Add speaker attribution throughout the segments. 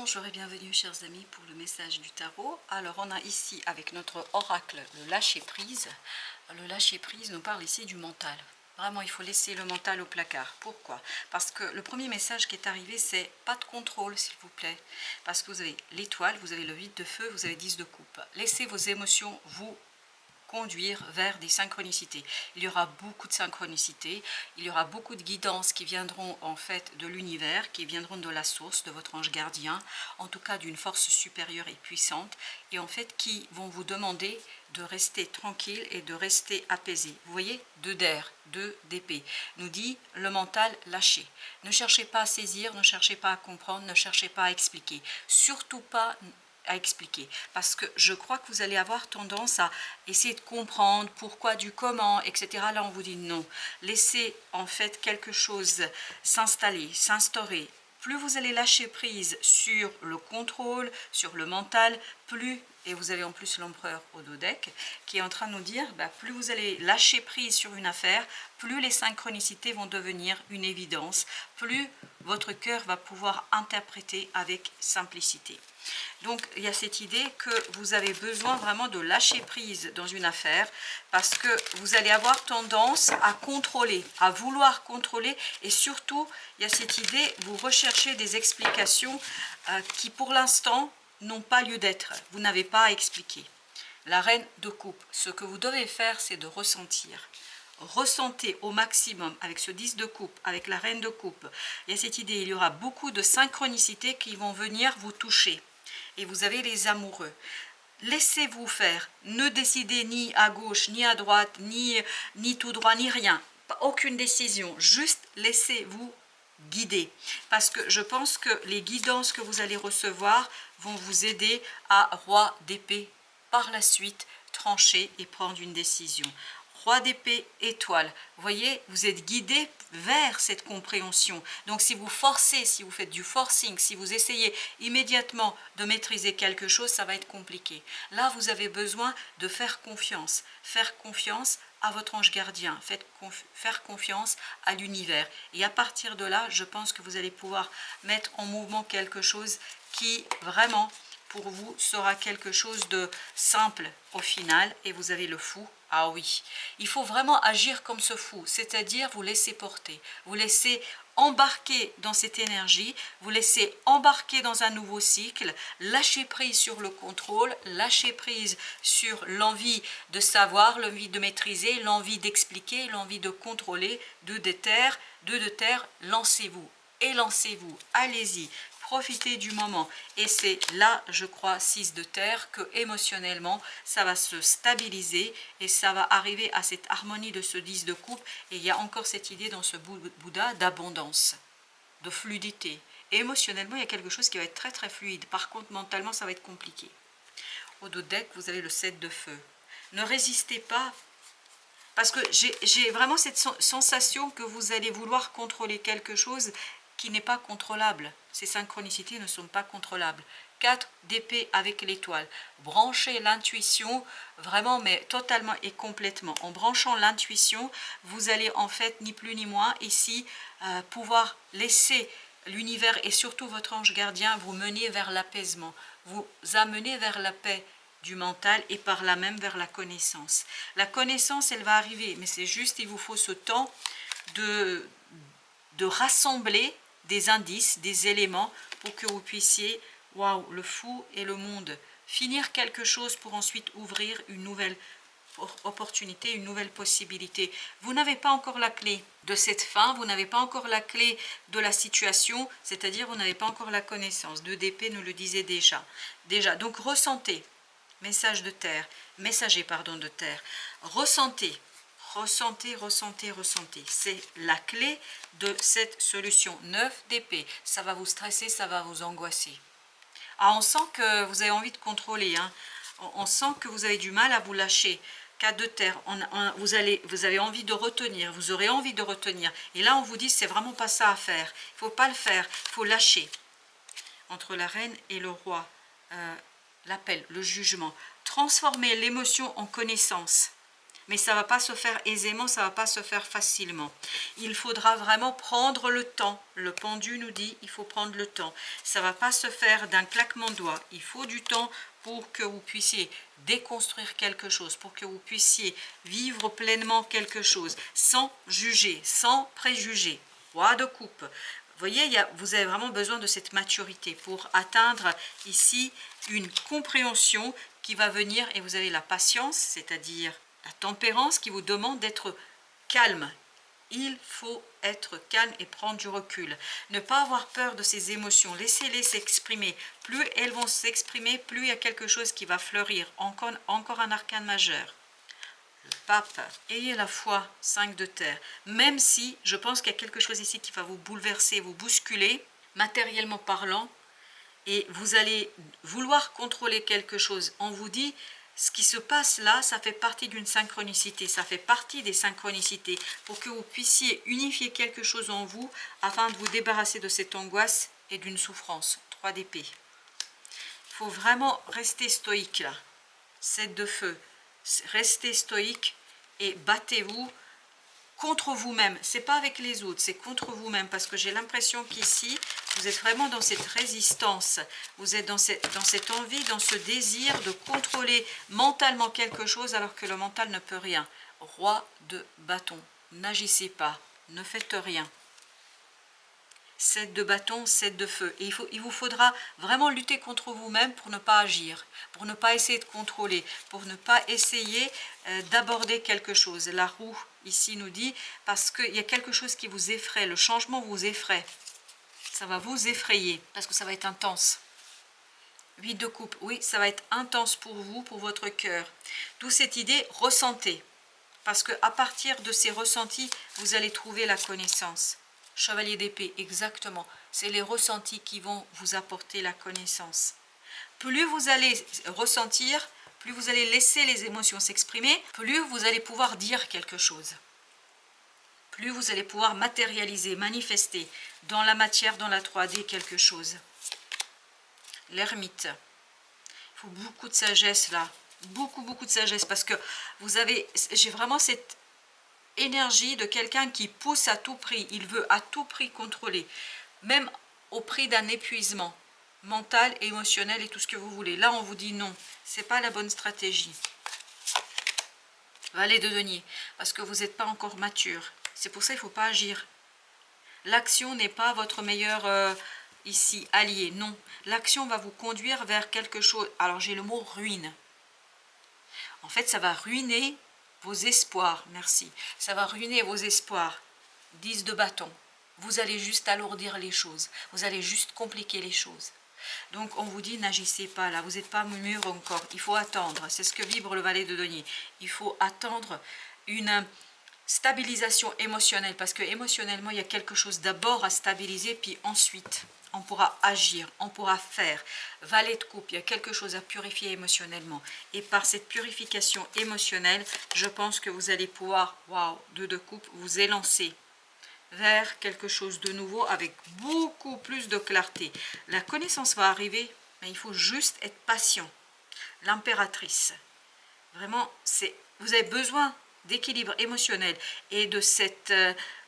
Speaker 1: Bonjour et bienvenue chers amis pour le message du tarot. Alors on a ici avec notre oracle le lâcher prise. Le lâcher prise nous parle ici du mental. Vraiment il faut laisser le mental au placard. Pourquoi? Parce que le premier message qui est arrivé c'est pas de contrôle s'il vous plaît. Parce que vous avez l'étoile, vous avez le 8 de feu, vous avez 10 de coupe. Laissez vos émotions vous conduire vers des synchronicités. Il y aura beaucoup de synchronicités, il y aura beaucoup de guidances qui viendront en fait de l'univers, qui viendront de la source, de votre ange gardien, en tout cas d'une force supérieure et puissante, et en fait qui vont vous demander de rester tranquille et de rester apaisé. Vous voyez, 2 d'air, 2 d'épée, nous dit le mental lâché. Ne cherchez pas à saisir, ne cherchez pas à comprendre, ne cherchez pas à expliquer, surtout pas à expliquer, parce que je crois que vous allez avoir tendance à essayer de comprendre pourquoi du comment, etc. Là on vous dit non, laissez en fait quelque chose s'installer, s'instaurer. Plus vous allez lâcher prise sur le contrôle, sur le mental, plus, et vous avez en plus l'empereur au dos deck, qui est en train de nous dire, plus vous allez lâcher prise sur une affaire, plus les synchronicités vont devenir une évidence, plus votre cœur va pouvoir interpréter avec simplicité. Donc il y a cette idée que vous avez besoin vraiment de lâcher prise dans une affaire parce que vous allez avoir tendance à contrôler, à vouloir contrôler, et surtout il y a cette idée, vous recherchez des explications qui pour l'instant n'ont pas lieu d'être, vous n'avez pas à expliquer. La reine de coupe, ce que vous devez faire c'est de ressentir. Ressentez au maximum avec ce 10 de coupe, avec la reine de coupe. Il y a cette idée, il y aura beaucoup de synchronicités qui vont venir vous toucher. Et vous avez les amoureux. Laissez-vous faire. Ne décidez ni à gauche, ni à droite, ni tout droit, ni rien. Aucune décision. Juste laissez-vous guider. Parce que je pense que les guidances que vous allez recevoir vont vous aider à roi d'épée par la suite trancher et prendre une décision. Roi d'épée, étoile. Vous voyez, vous êtes guidé vers cette compréhension. Donc si vous forcez, si vous faites du forcing, si vous essayez immédiatement de maîtriser quelque chose, ça va être compliqué. Là, vous avez besoin de faire confiance à votre ange gardien, faire confiance à l'univers. Et à partir de là, je pense que vous allez pouvoir mettre en mouvement quelque chose qui vraiment pour vous sera quelque chose de simple au final. Et vous avez le fou. Ah oui, il faut vraiment agir comme ce fou, c'est-à-dire vous laisser porter, vous laisser embarquer dans cette énergie, vous laisser embarquer dans un nouveau cycle, lâcher prise sur le contrôle, lâcher prise sur l'envie de savoir, l'envie de maîtriser, l'envie d'expliquer, l'envie de contrôler, de terre, lancez-vous, élancez-vous, allez-y. Profitez du moment, et c'est là, je crois, 6 de terre, que émotionnellement, ça va se stabiliser et ça va arriver à cette harmonie de ce 10 de coupe. Et il y a encore cette idée dans ce Bouddha d'abondance, de fluidité. Et émotionnellement, il y a quelque chose qui va être très très fluide. Par contre, mentalement, ça va être compliqué. Au dos deck, vous avez le 7 de feu. Ne résistez pas, parce que j'ai vraiment cette sensation que vous allez vouloir contrôler quelque chose qui n'est pas contrôlable. Ces synchronicités ne sont pas contrôlables. 4 d'épée avec l'étoile. Branchez l'intuition, vraiment, mais totalement et complètement. En branchant l'intuition, vous allez en fait, ni plus ni moins, ici, pouvoir laisser l'univers et surtout votre ange gardien vous mener vers l'apaisement, vous amener vers la paix du mental et par là même vers la connaissance. La connaissance, elle va arriver, mais c'est juste, il vous faut ce temps de rassembler des indices, des éléments pour que vous puissiez, waouh, le fou et le monde, finir quelque chose pour ensuite ouvrir une nouvelle opportunité, une nouvelle possibilité. Vous n'avez pas encore la clé de cette fin, vous n'avez pas encore la clé de la situation, c'est-à-dire vous n'avez pas encore la connaissance. 2 d'épée nous le disait déjà. Donc ressentez, message de terre, messager pardon de terre, ressentez. Ressentez, ressentez, ressentez. C'est la clé de cette solution. 9 d'épée. Ça va vous stresser, ça va vous angoisser. Ah, on sent que vous avez envie de contrôler. Hein. On sent que vous avez du mal à vous lâcher. 4 de terre. Vous avez envie de retenir. Vous aurez envie de retenir. Et là, on vous dit, c'est vraiment pas ça à faire. Il ne faut pas le faire. Il faut lâcher. Entre la reine et le roi. L'appel, le jugement. Transformer l'émotion en connaissance. mais ça va pas se faire aisément, ça va pas se faire facilement. Il faudra vraiment prendre le temps. Le pendu nous dit il faut prendre le temps. Ça va pas se faire d'un claquement de doigts. Il faut du temps pour que vous puissiez déconstruire quelque chose, pour que vous puissiez vivre pleinement quelque chose, sans juger, sans préjuger. Roi de coupe. Vous voyez, vous avez vraiment besoin de cette maturité pour atteindre ici une compréhension qui va venir, et vous avez la patience, c'est-à-dire la tempérance qui vous demande d'être calme. Il faut être calme et prendre du recul. Ne pas avoir peur de ces émotions. Laissez-les s'exprimer. Plus elles vont s'exprimer, plus il y a quelque chose qui va fleurir. Encore un arcane majeur. Le pape. Ayez la foi, 5 de terre. Même si je pense qu'il y a quelque chose ici qui va vous bouleverser, vous bousculer, matériellement parlant, et vous allez vouloir contrôler quelque chose. On vous dit, ce qui se passe là, ça fait partie d'une synchronicité, ça fait partie des synchronicités, pour que vous puissiez unifier quelque chose en vous, afin de vous débarrasser de cette angoisse et d'une souffrance. 3 d'épée. Il faut vraiment rester stoïque là. 7 de feu. Restez stoïque et battez-vous contre vous-même. C'est pas avec les autres, c'est contre vous-même, parce que j'ai l'impression qu'ici vous êtes vraiment dans cette résistance, vous êtes dans cette envie, dans ce désir de contrôler mentalement quelque chose alors que le mental ne peut rien. Roi de bâton, n'agissez pas, ne faites rien. 7 de bâton, 7 de feu. Et il vous faudra vraiment lutter contre vous-même pour ne pas agir, pour ne pas essayer de contrôler, pour ne pas essayer d'aborder quelque chose. La roue ici nous dit, parce qu'il y a quelque chose qui vous effraie, le changement vous effraie. Ça va vous effrayer, parce que ça va être intense. 8 de coupe, oui, ça va être intense pour vous, pour votre cœur. D'où cette idée, ressentez. Parce qu'à partir de ces ressentis, vous allez trouver la connaissance. Chevalier d'épée, exactement. C'est les ressentis qui vont vous apporter la connaissance. Plus vous allez ressentir, plus vous allez laisser les émotions s'exprimer, plus vous allez pouvoir dire quelque chose. Plus vous allez pouvoir matérialiser, manifester dans la matière, dans la 3D, quelque chose. L'ermite. Il faut beaucoup de sagesse là. Beaucoup de sagesse, parce que vous avez, j'ai vraiment cette énergie de quelqu'un qui pousse à tout prix, il veut à tout prix contrôler, même au prix d'un épuisement mental, émotionnel et tout ce que vous voulez. Là on vous dit non, c'est pas la bonne stratégie. Valet de denier, parce que vous n'êtes pas encore mature, c'est pour ça qu'il ne faut pas agir. L'action n'est pas votre meilleur ici allié, non, l'action va vous conduire vers quelque chose. Alors j'ai le mot ruine, en fait ça va ruiner vos espoirs, merci. Ça va ruiner vos espoirs. 10 de bâton. Vous allez juste alourdir les choses. Vous allez juste compliquer les choses. Donc on vous dit n'agissez pas là. Vous n'êtes pas mûr encore. Il faut attendre. C'est ce que vibre le valet de denier. Il faut attendre une stabilisation émotionnelle. Parce que émotionnellement, il y a quelque chose d'abord à stabiliser. Puis ensuite, on pourra agir, on pourra faire. Valet de coupe, il y a quelque chose à purifier émotionnellement. Et par cette purification émotionnelle, je pense que vous allez pouvoir, waouh, 2 de coupe, vous élancer vers quelque chose de nouveau avec beaucoup plus de clarté. La connaissance va arriver, mais il faut juste être patient. L'impératrice, vraiment, vous avez besoin d'équilibre émotionnel et de cette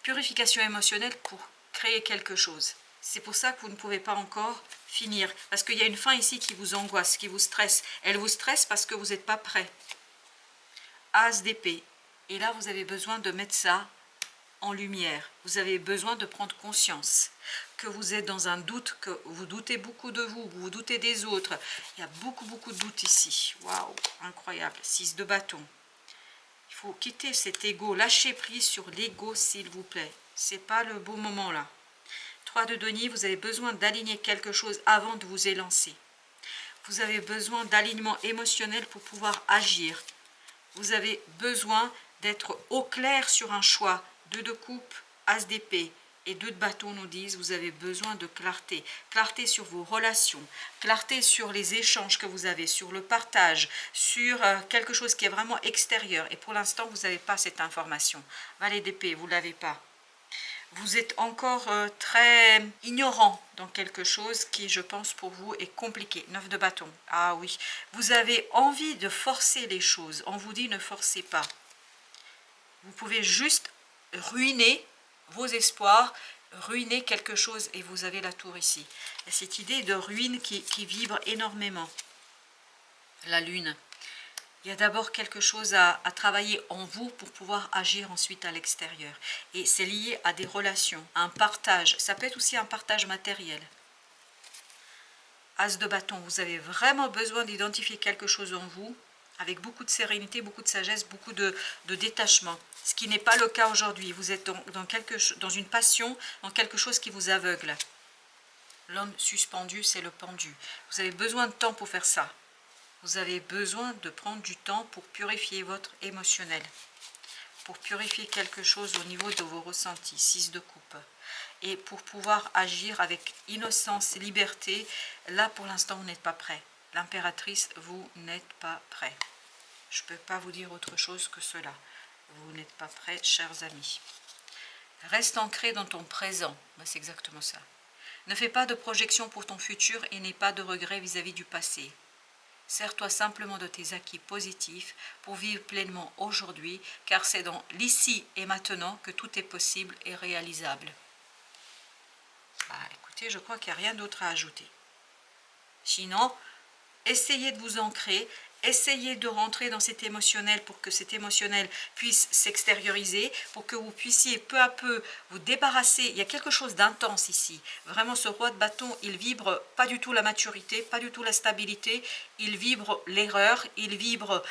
Speaker 1: purification émotionnelle pour créer quelque chose. C'est pour ça que vous ne pouvez pas encore finir. Parce qu'il y a une fin ici qui vous angoisse, qui vous stresse. Elle vous stresse parce que vous n'êtes pas prêt. As d'épée. Et là, vous avez besoin de mettre ça en lumière. Vous avez besoin de prendre conscience que vous êtes dans un doute, que vous doutez beaucoup de vous, vous doutez des autres. Il y a beaucoup de doutes ici. Waouh, incroyable. 6 de bâton. Il faut quitter cet ego. Lâchez prise sur l'ego, s'il vous plaît. C'est pas le beau moment là. 3 de denier, vous avez besoin d'aligner quelque chose avant de vous élancer. Vous avez besoin d'alignement émotionnel pour pouvoir agir. Vous avez besoin d'être au clair sur un choix. 2 de coupe, as d'épée et 2 de bâton nous disent, vous avez besoin de clarté. Clarté sur vos relations, clarté sur les échanges que vous avez, sur le partage, sur quelque chose qui est vraiment extérieur. Et pour l'instant, vous n'avez pas cette information. Valet d'épée, vous ne l'avez pas. Vous êtes encore très ignorant dans quelque chose qui, je pense, pour vous est compliqué. 9 de bâton. Ah oui, vous avez envie de forcer les choses. On vous dit ne forcez pas. Vous pouvez juste ruiner vos espoirs, ruiner quelque chose, et vous avez la tour ici. Et cette idée de ruine qui vibre énormément. La lune. Il y a d'abord quelque chose à travailler en vous pour pouvoir agir ensuite à l'extérieur. Et c'est lié à des relations, à un partage. Ça peut être aussi un partage matériel. As de bâton, vous avez vraiment besoin d'identifier quelque chose en vous avec beaucoup de sérénité, beaucoup de sagesse, beaucoup de détachement. Ce qui n'est pas le cas aujourd'hui. Vous êtes dans une passion, dans quelque chose qui vous aveugle. L'homme suspendu, c'est le pendu. Vous avez besoin de temps pour faire ça. Vous avez besoin de prendre du temps pour purifier votre émotionnel. Pour purifier quelque chose au niveau de vos ressentis. 6 de coupe. Et pour pouvoir agir avec innocence, liberté, là pour l'instant vous n'êtes pas prêt. L'impératrice, vous n'êtes pas prêt. Je ne peux pas vous dire autre chose que cela. Vous n'êtes pas prêts, chers amis. Reste ancré dans ton présent. Ben, c'est exactement ça. Ne fais pas de projection pour ton futur et n'aie pas de regrets vis-à-vis du passé. Sers-toi simplement de tes acquis positifs pour vivre pleinement aujourd'hui, car c'est dans l'ici et maintenant que tout est possible et réalisable. Bah, écoutez, je crois qu'il n'y a rien d'autre à ajouter. Sinon, essayez de vous ancrer, essayez de rentrer dans cet émotionnel pour que cet émotionnel puisse s'extérioriser, pour que vous puissiez peu à peu vous débarrasser. Il y a quelque chose d'intense ici. Vraiment, ce roi de bâton, il vibre pas du tout la maturité, pas du tout la stabilité, il vibre l'erreur, il vibre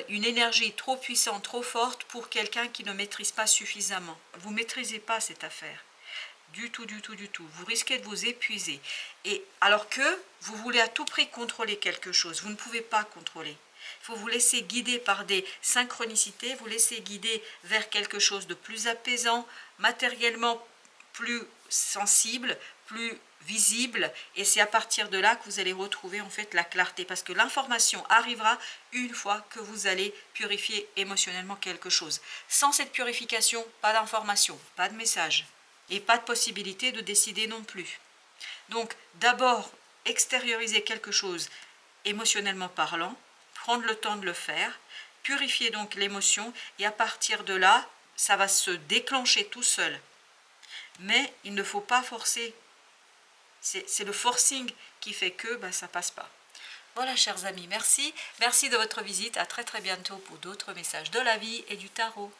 Speaker 1: une énergie trop puissante, trop forte pour quelqu'un qui ne maîtrise pas suffisamment. Vous ne maîtrisez pas cette affaire. Du tout, du tout, du tout. Vous risquez de vous épuiser. Et alors que vous voulez à tout prix contrôler quelque chose, vous ne pouvez pas contrôler. Il faut vous laisser guider par des synchronicités, vous laisser guider vers quelque chose de plus apaisant, matériellement plus sensible, plus visible. Et c'est à partir de là que vous allez retrouver en fait la clarté. Parce que l'information arrivera une fois que vous allez purifier émotionnellement quelque chose. Sans cette purification, pas d'information, pas de message. Et pas de possibilité de décider non plus. Donc d'abord extérioriser quelque chose émotionnellement parlant, prendre le temps de le faire, purifier donc l'émotion et à partir de là, ça va se déclencher tout seul. Mais il ne faut pas forcer. C'est le forcing qui fait que ça ne passe pas. Voilà chers amis, merci. Merci de votre visite. À très très bientôt pour d'autres messages de la vie et du tarot.